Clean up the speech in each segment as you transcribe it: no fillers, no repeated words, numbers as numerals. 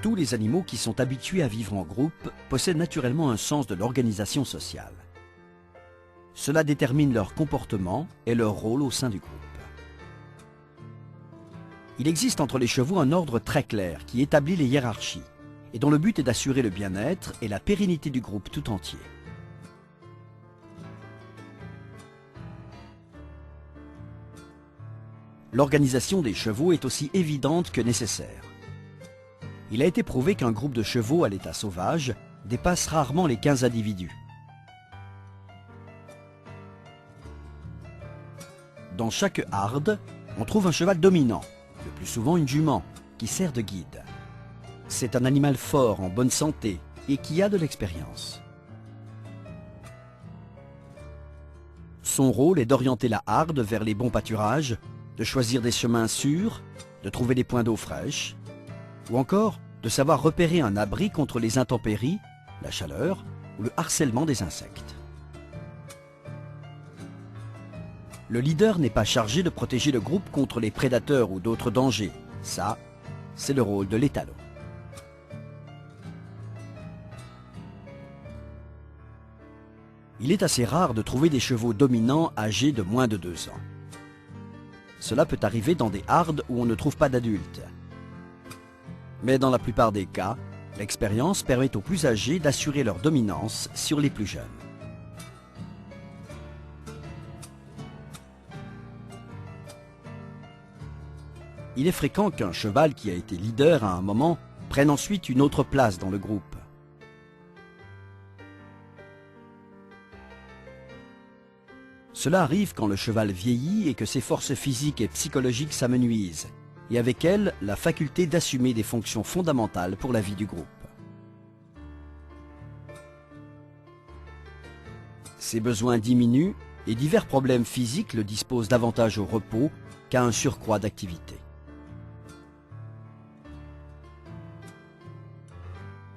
Tous les animaux qui sont habitués à vivre en groupe possèdent naturellement un sens de l'organisation sociale. Cela détermine leur comportement et leur rôle au sein du groupe. Il existe entre les chevaux un ordre très clair qui établit les hiérarchies et dont le but est d'assurer le bien-être et la pérennité du groupe tout entier. L'organisation des chevaux est aussi évidente que nécessaire. Il a été prouvé qu'un groupe de chevaux à l'état sauvage dépasse rarement les 15 individus. Dans chaque harde, on trouve un cheval dominant, le plus souvent une jument, qui sert de guide. C'est un animal fort, en bonne santé et qui a de l'expérience. Son rôle est d'orienter la harde vers les bons pâturages, de choisir des chemins sûrs, de trouver des points d'eau fraîche, ou encore de savoir repérer un abri contre les intempéries, la chaleur ou le harcèlement des insectes. Le leader n'est pas chargé de protéger le groupe contre les prédateurs ou d'autres dangers. Ça, c'est le rôle de l'étalon. Il est assez rare de trouver des chevaux dominants âgés de moins de 2 ans. Cela peut arriver dans des hardes où on ne trouve pas d'adultes. Mais dans la plupart des cas, l'expérience permet aux plus âgés d'assurer leur dominance sur les plus jeunes. Il est fréquent qu'un cheval qui a été leader à un moment prenne ensuite une autre place dans le groupe. Cela arrive quand le cheval vieillit et que ses forces physiques et psychologiques s'amenuisent, et avec elles, la faculté d'assumer des fonctions fondamentales pour la vie du groupe. Ses besoins diminuent et divers problèmes physiques le disposent davantage au repos qu'à un surcroît d'activité.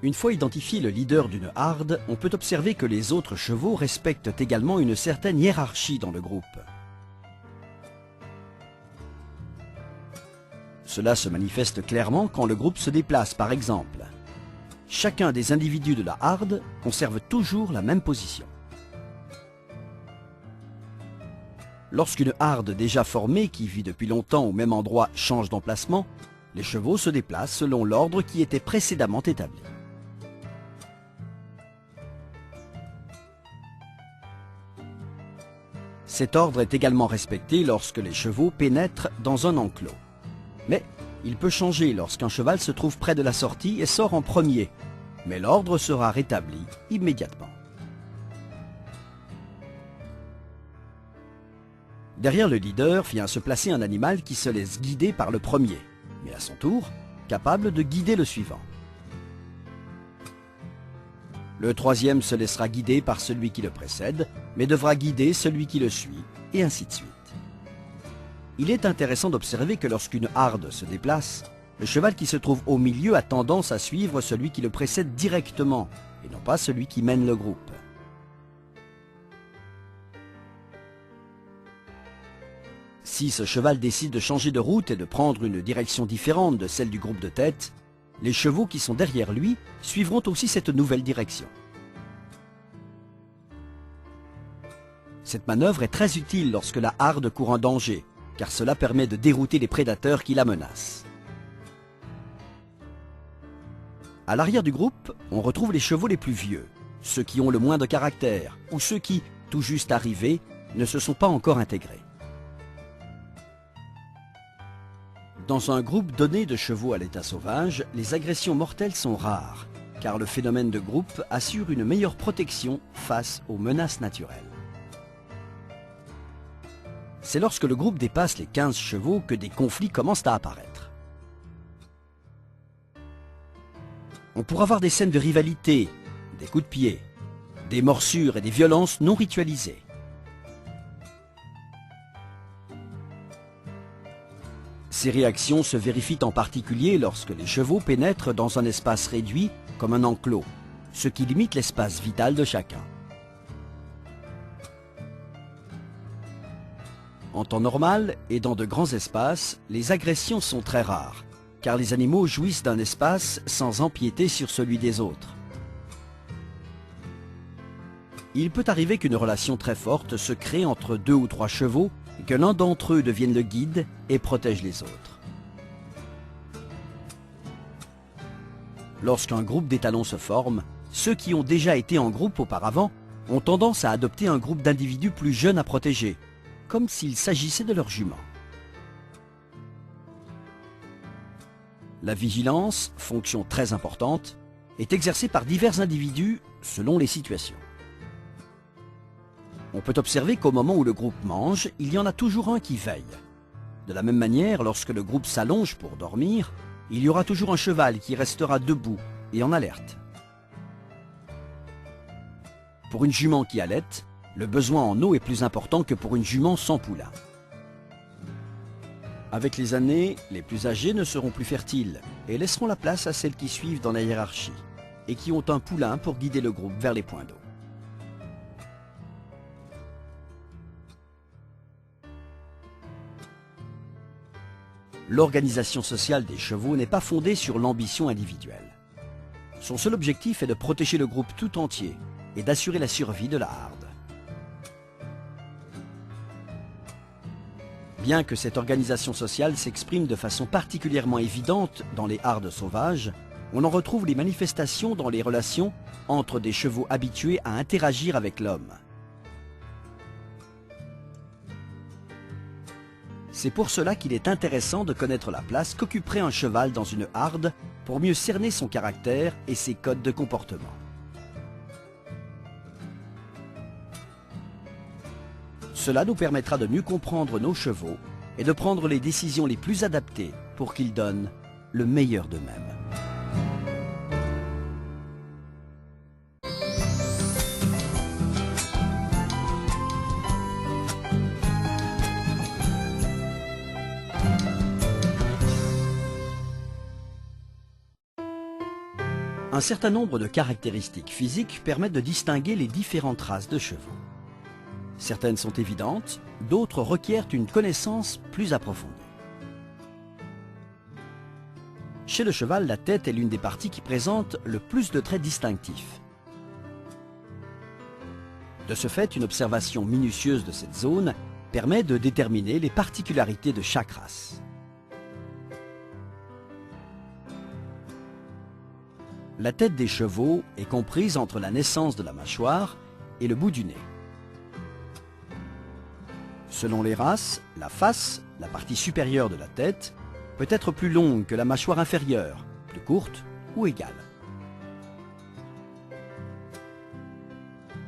Une fois identifié le leader d'une harde, on peut observer que les autres chevaux respectent également une certaine hiérarchie dans le groupe. Cela se manifeste clairement quand le groupe se déplace, par exemple. Chacun des individus de la harde conserve toujours la même position. Lorsqu'une harde déjà formée qui vit depuis longtemps au même endroit change d'emplacement, les chevaux se déplacent selon l'ordre qui était précédemment établi. Cet ordre est également respecté lorsque les chevaux pénètrent dans un enclos. Mais il peut changer lorsqu'un cheval se trouve près de la sortie et sort en premier, mais l'ordre sera rétabli immédiatement. Derrière le leader vient se placer un animal qui se laisse guider par le premier, mais à son tour, capable de guider le suivant. Le troisième se laissera guider par celui qui le précède, mais devra guider celui qui le suit, et ainsi de suite. Il est intéressant d'observer que lorsqu'une harde se déplace, le cheval qui se trouve au milieu a tendance à suivre celui qui le précède directement, et non pas celui qui mène le groupe. Si ce cheval décide de changer de route et de prendre une direction différente de celle du groupe de tête, les chevaux qui sont derrière lui suivront aussi cette nouvelle direction. Cette manœuvre est très utile lorsque la harde court un danger, car cela permet de dérouter les prédateurs qui la menacent. À l'arrière du groupe, on retrouve les chevaux les plus vieux, ceux qui ont le moins de caractère, ou ceux qui, tout juste arrivés, ne se sont pas encore intégrés. Dans un groupe donné de chevaux à l'état sauvage, les agressions mortelles sont rares, car le phénomène de groupe assure une meilleure protection face aux menaces naturelles. C'est lorsque le groupe dépasse les 15 chevaux que des conflits commencent à apparaître. On pourra voir des scènes de rivalité, des coups de pied, des morsures et des violences non ritualisées. Ces réactions se vérifient en particulier lorsque les chevaux pénètrent dans un espace réduit comme un enclos, ce qui limite l'espace vital de chacun. En temps normal et dans de grands espaces, les agressions sont très rares, car les animaux jouissent d'un espace sans empiéter sur celui des autres. Il peut arriver qu'une relation très forte se crée entre 2 ou 3 chevaux et que l'un d'entre eux devienne le guide et protège les autres. Lorsqu'un groupe d'étalons se forme, ceux qui ont déjà été en groupe auparavant ont tendance à adopter un groupe d'individus plus jeunes à protéger, comme s'il s'agissait de leurs juments. La vigilance, fonction très importante, est exercée par divers individus selon les situations. On peut observer qu'au moment où le groupe mange, il y en a toujours un qui veille. De la même manière, lorsque le groupe s'allonge pour dormir, il y aura toujours un cheval qui restera debout et en alerte. Pour une jument qui allaite, le besoin en eau est plus important que pour une jument sans poulain. Avec les années, les plus âgées ne seront plus fertiles et laisseront la place à celles qui suivent dans la hiérarchie et qui ont un poulain pour guider le groupe vers les points d'eau. L'organisation sociale des chevaux n'est pas fondée sur l'ambition individuelle. Son seul objectif est de protéger le groupe tout entier et d'assurer la survie de la harde. Bien que cette organisation sociale s'exprime de façon particulièrement évidente dans les hardes sauvages, on en retrouve les manifestations dans les relations entre des chevaux habitués à interagir avec l'homme. C'est pour cela qu'il est intéressant de connaître la place qu'occuperait un cheval dans une harde pour mieux cerner son caractère et ses codes de comportement. Cela nous permettra de mieux comprendre nos chevaux et de prendre les décisions les plus adaptées pour qu'ils donnent le meilleur d'eux-mêmes. Un certain nombre de caractéristiques physiques permettent de distinguer les différentes races de chevaux. Certaines sont évidentes, d'autres requièrent une connaissance plus approfondie. Chez le cheval, la tête est l'une des parties qui présente le plus de traits distinctifs. De ce fait, une observation minutieuse de cette zone permet de déterminer les particularités de chaque race. La tête des chevaux est comprise entre la naissance de la mâchoire et le bout du nez. Selon les races, la face, la partie supérieure de la tête, peut être plus longue que la mâchoire inférieure, plus courte ou égale.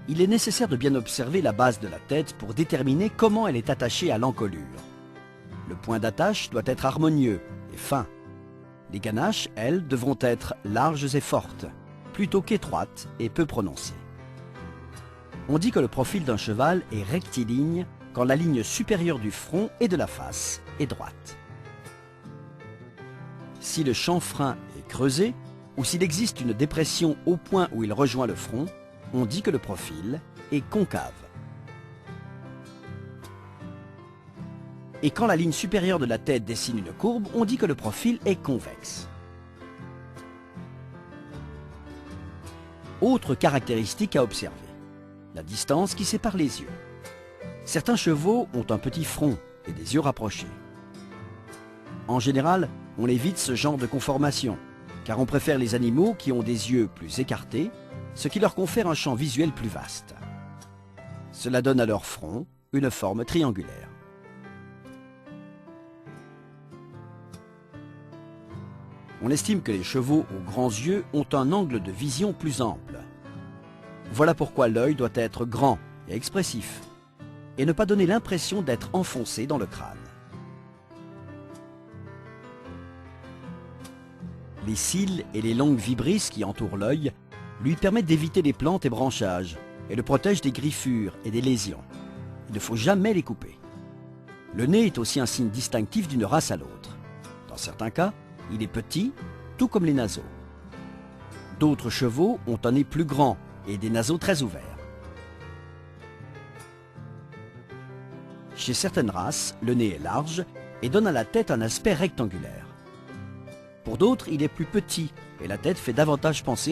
Il est nécessaire de bien observer la base de la tête pour déterminer comment elle est attachée à l'encolure. Le point d'attache doit être harmonieux et fin. Les ganaches, elles, devront être larges et fortes, plutôt qu'étroites et peu prononcées. On dit que le profil d'un cheval est rectiligne quand la ligne supérieure du front et de la face est droite. Si le chanfrein est creusé, ou s'il existe une dépression au point où il rejoint le front, on dit que le profil est concave. Et quand la ligne supérieure de la tête dessine une courbe, on dit que le profil est convexe. Autre caractéristique à observer, la distance qui sépare les yeux. Certains chevaux ont un petit front et des yeux rapprochés. En général, on évite ce genre de conformation, car on préfère les animaux qui ont des yeux plus écartés, ce qui leur confère un champ visuel plus vaste. Cela donne à leur front une forme triangulaire. On estime que les chevaux aux grands yeux ont un angle de vision plus ample. Voilà pourquoi l'œil doit être grand et expressif, et ne pas donner l'impression d'être enfoncé dans le crâne. Les cils et les longues vibrisses qui entourent l'œil lui permettent d'éviter les plantes et branchages et le protègent des griffures et des lésions. Il ne faut jamais les couper. Le nez est aussi un signe distinctif d'une race à l'autre. Dans certains cas, il est petit, tout comme les naseaux. D'autres chevaux ont un nez plus grand et des naseaux très ouverts. Chez certaines races, le nez est large et donne à la tête un aspect rectangulaire. Pour d'autres, il est plus petit et la tête fait davantage penser